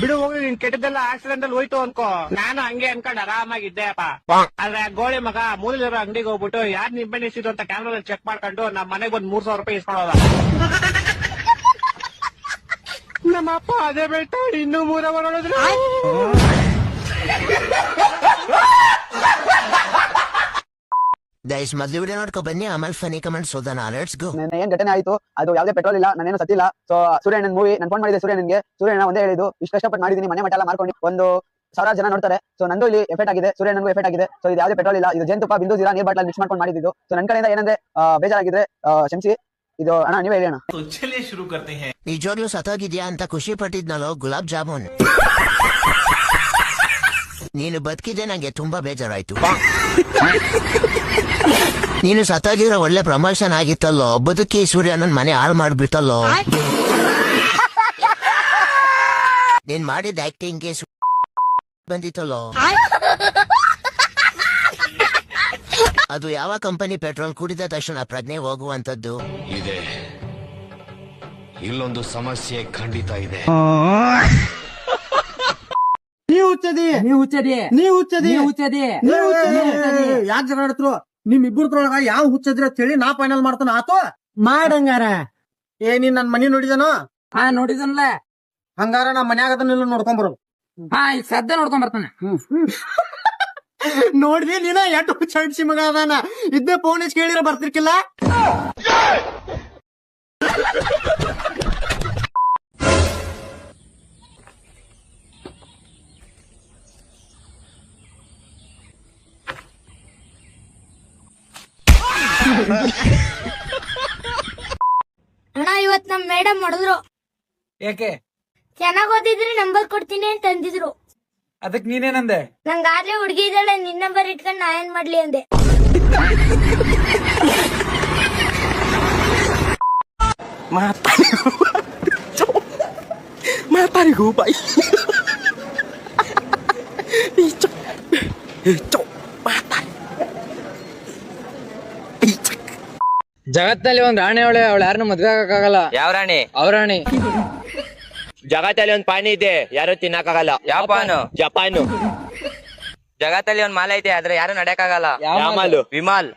ಬಿಡು ಹೋಗಿ ನಿನ್ ಕೆಟ್ಟದೆಲ್ಲ ಆಕ್ಸಿಡೆಂಟ್ ಅಲ್ಲಿ ಹೋಯ್ತು ಅನ್ಕೋ. ನಾನು ಹಂಗೆ ಅನ್ಕೊಂಡ್ ಆರಾಮಾಗಿದ್ದೆ ಅಪ್ಪ. ಆದ್ರೆ ಗೋಳಿ ಮಗ ಮೂಲಿರೋ ಅಂಗಡಿಗೆ ಹೋಗ್ಬಿಟ್ಟು ಯಾರ್ ನಿಂಬೆಣ್ಣೆ ಇಸಿದ್ರು ಅಂತ ಕ್ಯಾಮ್ರಾ ಚೆಕ್ ಮಾಡ್ಕೊಂಡು ನಮ್ ಮನೆಗ್ ಬಂದ್ 3,000 ರೂಪಾಯಿ ಇಸ್ಕೊಳೋದ. ನಮ್ಮ ಅಪ್ಪ ಅದೇ ಬೆಳ್ತಾ ಇನ್ನೂ 3 ಮಾಡೋದ್ರು. ಗೈಸ್ ಮೊದ್ಲು ವಿಡಿಯೋ ನೋಡ್ಕೊ ಬನ್ನಿ, ಆಮೇಲೆ ಫನಿ ಕಮೆಂಟ್ಸ್ ಓದೋಣ. Let's go. ಏನ್ ಘಟನೆ ಆಯ್ತು, ಅದು ಯಾವ್ದೇ ಪೆಟ್ರೋಲ್ ಇಲ್ಲ, ನಾನೇನು ಸತ್ತಿಲ್ಲ. ಸೊ ಸೂರ್ಯಣ್ಣನ್ ಮೂವಿ ನಾನು ಫೋನ್ ಮಾಡಿದೆ ಸೂರ್ಯಣ್ಣನ್ಗೆ. ಸೂರ್ಯಣ್ಣ ಒಂದೇ ಹೇಳಿದ್ದು, ಇಷ್ಟು ಕಷ್ಟಪಟ್ಟು ಮಾಡಿದೀನಿ, ಮನೆ ಮಠ ಎಲ್ಲ ಮಾಡ್ಕೊಂಡು 1,000 ಜನ ನೋಡ್ತಾರೆ. ಸೊ ನಂದು ಇಲ್ಲಿ ಎಫೆಕ್ಟ್ ಆಗಿದೆ, ಸೂರ್ಯಣ್ಣನಿಗೂ ಎಫೆಕ್ಟ್ ಆಗಿದೆ. ಸೊ ಇದು ಯಾವ್ದೇ ಪೆಟ್ರೋಲ್ ಇಲ್ಲ, ಇದು ಜೇನುತುಪ್ಪ ಬಿಂದು ಜೀರಾ ನೀರ್ ಬಾಟ್ಲ ಮಿಕ್ಸ್ ಮಾಡ್ಕೊಂಡು ಮಾಡಿದ್ದು. ಸೊ ನನ್ನ ಕಡೆಯಿಂದ ಏನಂದ್ರೆ ಬೇಜಾರಾಗಿದ್ರೆ ಕ್ಷಮಿಸಿ. ಇದು ಅಣ್ಣ ನೀವೇ ಹೇಳಿ ಅಣ್ಣ. ನಿಜವಾಗ್ಲೂ ಸತ್ತೋಗಿದ್ಯಾ ಅಂತ ಖುಷಿ ಪಟ್ಟಿದ್ನಲ್ಲೋ ಗುಲಾಬ್ ಜಾಮೂನ್. ನೀನು ಬದುಕಿದ್ದೆ ನಂಗೆ ತುಂಬಾ ಬೇಜಾರಾಯ್ತು. ನೀನು ಸತ್ತೋಗಿರೋ ಒಳ್ಳೆ ಪ್ರಮೋಷನ್ ಆಗಿತ್ತಲ್ಲೋ, ಬದುಕಿ ಸೂರ್ಯ ನನ್ ಮನೆ ಹಾಳು ಮಾಡ್ಬಿಟ್ಟಲ್ಲೋ. ನೀನ್ ಮಾಡಿದ ಆಕ್ಟಿಂಗ್ಗೆ ಬಂದಿತ್ತಲ್ಲೋ. ಅದು ಯಾವ ಕಂಪನಿ ಪೆಟ್ರೋಲ್ ಕುಡಿದ ತಕ್ಷಣ ಪ್ರಜ್ಞೆ ಹೋಗುವಂತದ್ದು ಇದೆ. ಇಲ್ಲೊಂದು ಸಮಸ್ಯೆ ಖಂಡಿತ ಇದೆ. ಯಾಕೆ ಜಗಳ ಆಡ್ತ್ರು? ನಿಮ್ ಇಬ್ಬರೊಳಗ ಯಾವ ಹುಚ್ಚದ್ರಿ ಅಂತ ಹೇಳಿ ನಾ ಫೈನಲ್ ಮಾಡ್ತಾನ. ಆತು ಮಾಡಂಗಾರ. ನೀನ್ ನನ್ ಮನಿ ನೋಡಿದನೋ? ಹಾ ನೋಡಿದನ್ಲ. ಹಂಗಾರ ನಾ ಮನ್ಯಾಗ ಅದನ್ನೆಲ್ಲ ನೋಡ್ಕೊಂಡ್ ಬರೋದು. ಹಾ ಈಗ ಸದ್ಯ ನೋಡ್ಕೊಂಡ್ ಬರ್ತಾನೆ. ನೋಡ್ದಿ ನೀನ ಎಟ್ಟು ಹುಚ್ಚಿ ಮಗ ಅದಾನ. ಇದ್ದೇ ಫೋನ್ ಹಚ್ಚಿ ಕೇಳಿರ ಬರ್ತಿರ್ಕಿಲ್ಲ. ಅಣ್ಣ ಇವತ್ ನಮ್ ಮೇಡಮ್ ಮಾಡಿದ್ರು. ಯಾಕೆ? ಚೆನ್ನಾಗ್ ಓದಿದ್ರೆ ನಂಬರ್ ಕೊಡ್ತೀನಿ ಅಂತ ಅಂದಿದ್ರು. ಅದಕ್ ನೀನೇನಂದೆ? ನಂಗಾಗ್ಲೇ ಹುಡ್ಗಿ ಇದ್ದಾಳೆ, ನಿನ್ ನಂಬರ್ ಇಟ್ಕೊಂಡ್ ನಾ ಏನ್ ಮಾಡ್ಲಿ ಅಂದೆ. ಮಾತಾರಿಗೂ ಬಾಯ್. ಜಗತ್ತಲ್ಲಿ ಒಂದ್ ರಾಣಿ ಅವಳೆ, ಅವಳು ಯಾರನ್ನ ಮದ್ವೆ ಆಗಕ್ಕಾಗಲ್ಲ. ಯಾವ ರಾಣಿ? ಅವ್ರ ರಾಣಿ. ಜಗತ್ತಲ್ಲಿ ಒಂದ್ ಪಾನಿ ಇದೆ, ಯಾರು ತಿನ್ನಕ್ಕಾಗಲ್ಲ. ಯಾವ ಪಾನು? ಜಪಾನು. ಜಗತ್ತಲ್ಲಿ ಒಂದ್ ಮಾಲ ಐತೆ, ಆದ್ರೆ ಯಾರು ನಡೆಯಕ್ಕಾಗಲ್ಲ. ಯಾಮಲು. ವಿಮಾಲ್.